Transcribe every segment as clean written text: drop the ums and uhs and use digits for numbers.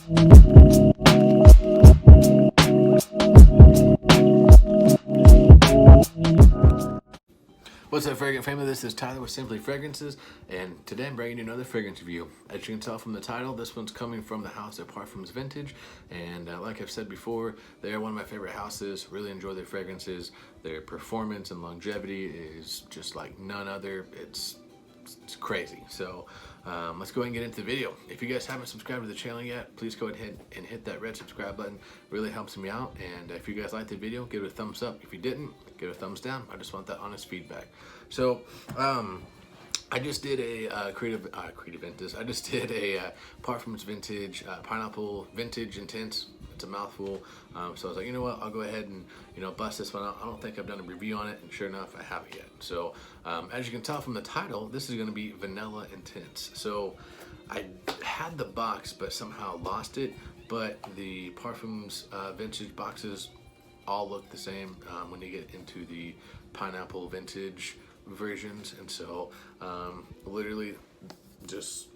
What's up, fragrant family? This is Tyler with Simply Fragrances, and today I'm bringing you another fragrance review. As you can tell from the title, this one's coming from the house of Perfumes Vintage, and like I've said before, they're one of my favorite houses. Really enjoy their fragrances. Their performance and longevity is just like none other. It's crazy. So let's go ahead and get into the video. If you guys haven't subscribed to the channel yet, please go ahead and hit that red subscribe button. Really helps me out. And if you guys liked the video, give it a thumbs up. If you didn't, give it a thumbs down. I just want that honest feedback. So I just did a creative Ventus. I just did a Parfums Vintage Pineapple Vintage Intense. It's a mouthful. So I was like, you know what? I'll go ahead and bust this one out. I don't think I've done a review on it, and sure enough, I haven't yet. So as you can tell from the title, this is going to be Vanilla Intense. So I had the box, but somehow lost it. But the Parfums Vintage boxes all look the same when you get into the Pineapple Vintage versions, and so literally just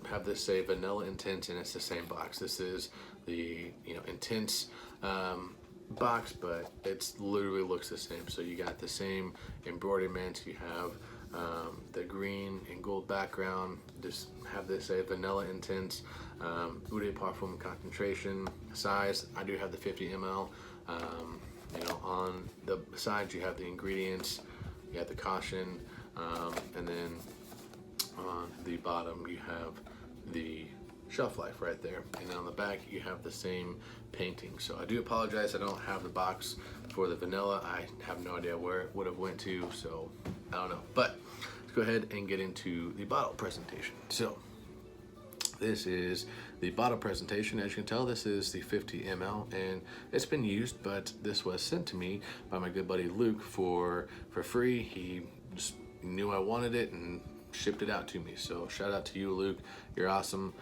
have this say Vanilla Intense, and it's the same box. This is the Intense box, but it's literally looks the same. So you got the same embroiderment. You have the green and gold background. Just have this say Vanilla Intense. Eau de Parfum concentration size. I do have the 50 ml. On the sides you have the ingredients. You have the caution, and then on the bottom you have the shelf life right there, and then on the back you have the same painting. So I do apologize I don't have the box for the vanilla. I have no idea where it would have went to, so I don't know. But let's go ahead and get into the bottle presentation. So this is the bottle presentation. As you can tell, this is the 50 ml, and it's been used, but this was sent to me by my good buddy Luke for free. He just knew I wanted it and shipped it out to me. So shout out to you, Luke. You're awesome.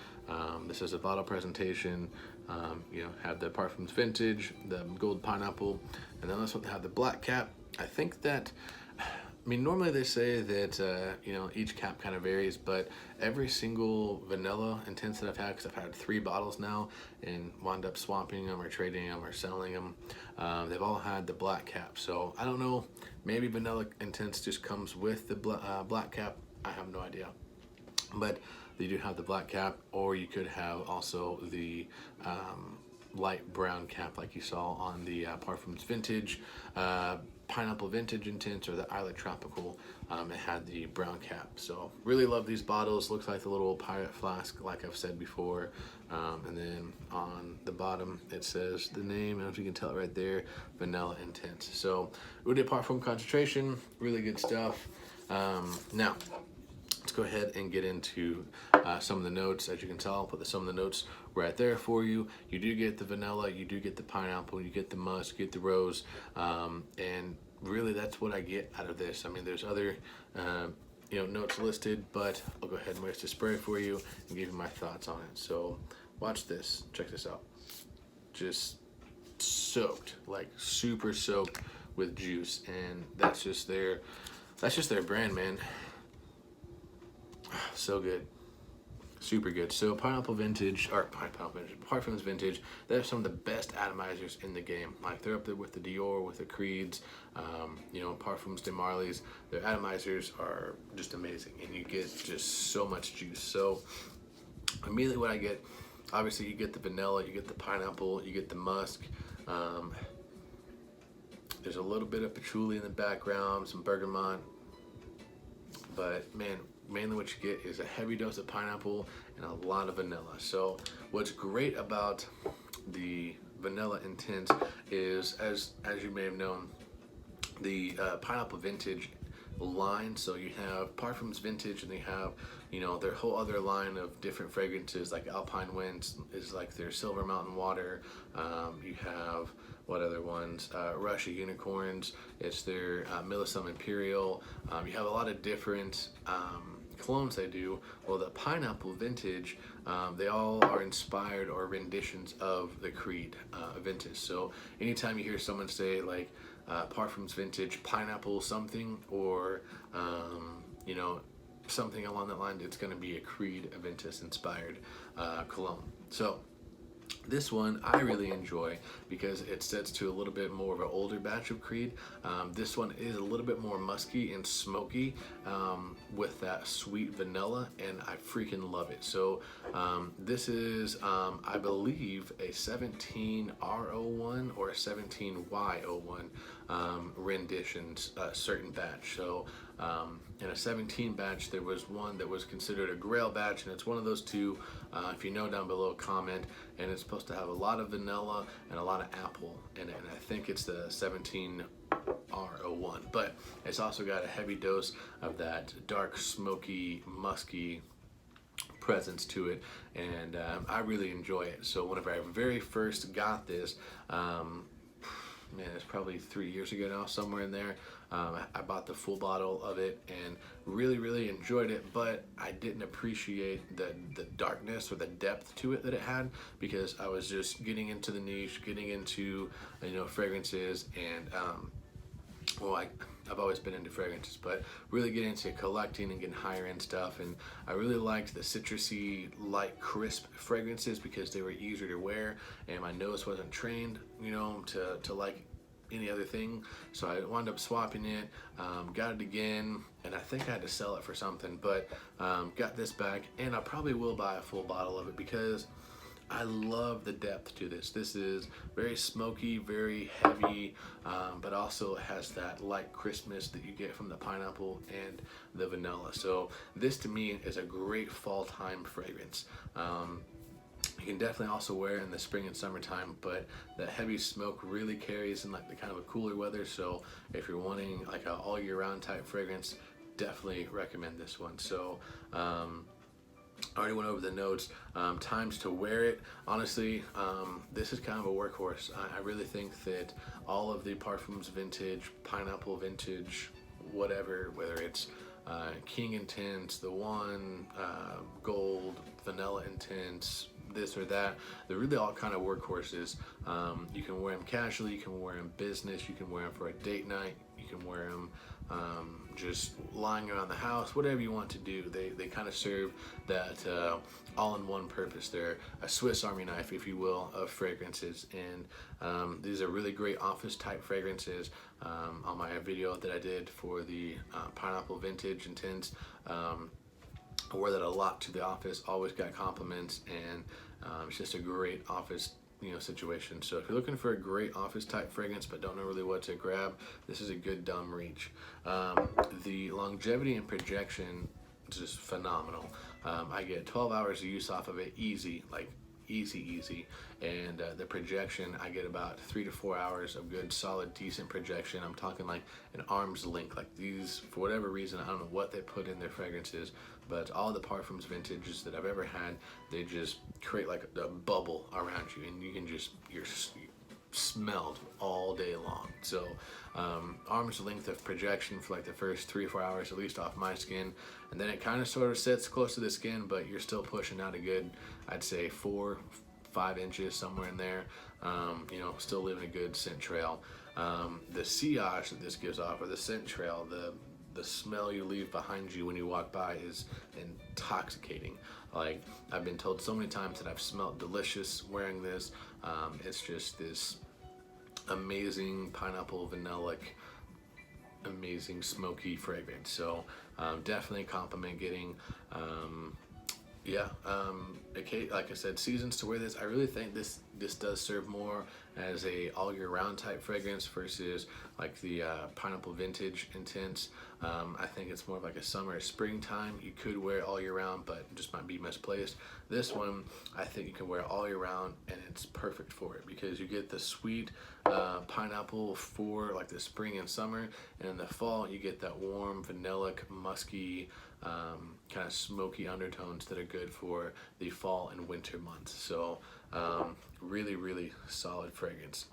This is a bottle presentation. Have the Parfums Vintage, the gold pineapple, and then also have the black cap. I think that, normally they say that, each cap kind of varies, but every single Vanilla Intense that I've had, because I've had 3 bottles now and wound up swapping them or trading them or selling them, they've all had the black cap. So I don't know, maybe Vanilla Intense just comes with the black cap. I have no idea. But they do have the black cap, or you could have also the light brown cap like you saw on the Parfums Vintage Pineapple Vintage Intense, or the Islet Tropical. It had the brown cap. So really love these bottles. Looks like the little pirate flask like I've said before, and then on the bottom it says the name, and if you can tell it right there, Vanilla Intense. So Eau de Parfum concentration, really good stuff. Now let's go ahead and get into some of the notes. As you can tell, I'll put some of the notes right there for you. You do get the vanilla, you do get the pineapple, you get the musk, you get the rose, and really that's what I get out of this. There's other notes listed, but I'll go ahead and waste a spray for you and give you my thoughts on it. So watch this, check this out. Just soaked, like super soaked with juice, and that's just their brand, man. So good, super good. So Pineapple Vintage, or Parfums Vintage, they have some of the best atomizers in the game. Like they're up there with the Dior, with the Creeds, Parfums de Marly's. Their atomizers are just amazing, and you get just so much juice. So immediately what I get, obviously you get the vanilla, you get the pineapple, you get the musk. There's a little bit of patchouli in the background, some bergamot, but man, mainly what you get is a heavy dose of pineapple and a lot of vanilla. So what's great about the Vanilla Intense is, as you may have known, the Pineapple Vintage line. So you have Parfums Vintage, and they have their whole other line of different fragrances, like Alpine Winds is like their Silver Mountain Water. You have, what other ones? Russia Unicorns, it's their Millesum Imperial. You have a lot of different colognes they do. Well, the Pineapple Vintage, they all are inspired or renditions of the Creed Vintage. So anytime you hear someone say like Parfums Vintage Pineapple something, or something along that line, it's going to be a Creed Ventus inspired cologne. So This one I really enjoy because it sets to a little bit more of an older batch of Creed. This one is a little bit more musky and smoky with that sweet vanilla, and I freaking love it. So this is, I believe, a 17R01 or a 17Y01 renditions, certain batch. So in a 17 batch, there was one that was considered a grail batch, and it's one of those two. If you know, down below, comment. And it's supposed to have a lot of vanilla and a lot of apple in it, and I think it's the 17R01. But it's also got a heavy dose of that dark, smoky, musky presence to it, and I really enjoy it. So whenever I very first got this, man, it's probably 3 years ago now, somewhere in there. I bought the full bottle of it and really enjoyed it, but I didn't appreciate the darkness or the depth to it that it had, because I was just getting into the niche, getting into, you know, fragrances, and well, I've always been into fragrances, but really getting into collecting and getting higher end stuff. And I really liked the citrusy, light, crisp fragrances because they were easier to wear, and my nose wasn't trained, you know, to like any other thing. So I wound up swapping it, got it again, and I think I had to sell it for something, but got this back, and I probably will buy a full bottle of it because I love the depth to this. This is very smoky, very heavy, but also has that light crispness that you get from the pineapple and the vanilla. So this to me is a great fall time fragrance. You can definitely also wear it in the spring and summertime, but the heavy smoke really carries in like the kind of a cooler weather. So if you're wanting like a all year round type fragrance, definitely recommend this one. So I already went over the notes. Times to wear it. Honestly, this is kind of a workhorse. I really think that all of the Perfumes vintage, pineapple vintage, whatever, whether it's King Intense, the one, Gold, Vanilla Intense, this or that, they're really all kind of workhorses. You can wear them casually, you can wear them business, you can wear them for a date night, you can wear them just lying around the house, whatever you want to do. They kind of serve that all-in-one purpose. They're a Swiss Army knife, if you will, of fragrances, and these are really great office type fragrances. On my video that I did for the Pineapple Vintage Intense, I wore that a lot to the office, always got compliments, and it's just a great office, you know, situation. So if you're looking for a great office type fragrance but don't know really what to grab, this is a good dumb reach. The longevity and projection is just phenomenal. I get 12 hours of use off of it, easy, like easy, and the projection, I get about 3 to 4 hours of good solid decent projection. I'm talking like an arm's length. Like these, for whatever reason, I don't know what they put in their fragrances, but all the Perfumes vintages that I've ever had, they just create like a bubble around you, and you can just, you're smelled all day long. So arm's length of projection for like the first 3 or 4 hours, at least off my skin, and then it kind of sort of sits close to the skin, but you're still pushing out a good, I'd say 4-5 inches, somewhere in there. You know, still leaving a good scent trail. The sillage that this gives off, or the scent trail, the smell you leave behind you when you walk by is intoxicating. Like, I've been told so many times that I've smelled delicious wearing this. It's just this amazing pineapple vanillic, amazing smoky fragrance. So definitely compliment getting. Like I said, seasons to wear this. I really think this does serve more as a all year round type fragrance versus like the Pineapple Vintage Intense. I think it's more of like a summer or springtime. You could wear it all year round, but it just might be misplaced. This one, I think you can wear all year round, and it's perfect for it because you get the sweet pineapple for like the spring and summer, and in the fall you get that warm vanillic, musky, kind of smoky undertones that are good for the fall and winter months. So really solid fragrance.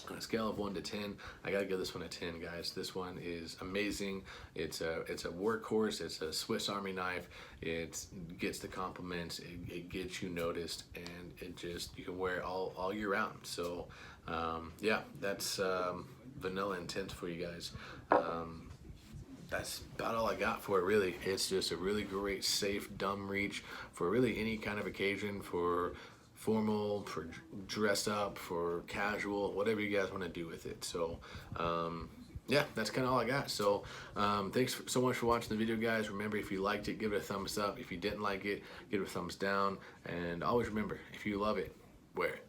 On a scale of 1 to 10, I gotta give this one a 10, guys. This one is amazing. It's a workhorse. It's a Swiss Army knife. It gets the compliments. It gets you noticed, and it just, you can wear it all year round. So yeah, that's Vanilla Intense for you guys. That's about all I got for it, really. It's just a really great, safe, dumb reach for really any kind of occasion, for formal, for dress up, for casual, whatever you guys want to do with it. So yeah, that's kind of all I got. So thanks so much for watching the video, guys. Remember, if you liked it, give it a thumbs up. If you didn't like it, give it a thumbs down. And always remember, if you love it, wear it.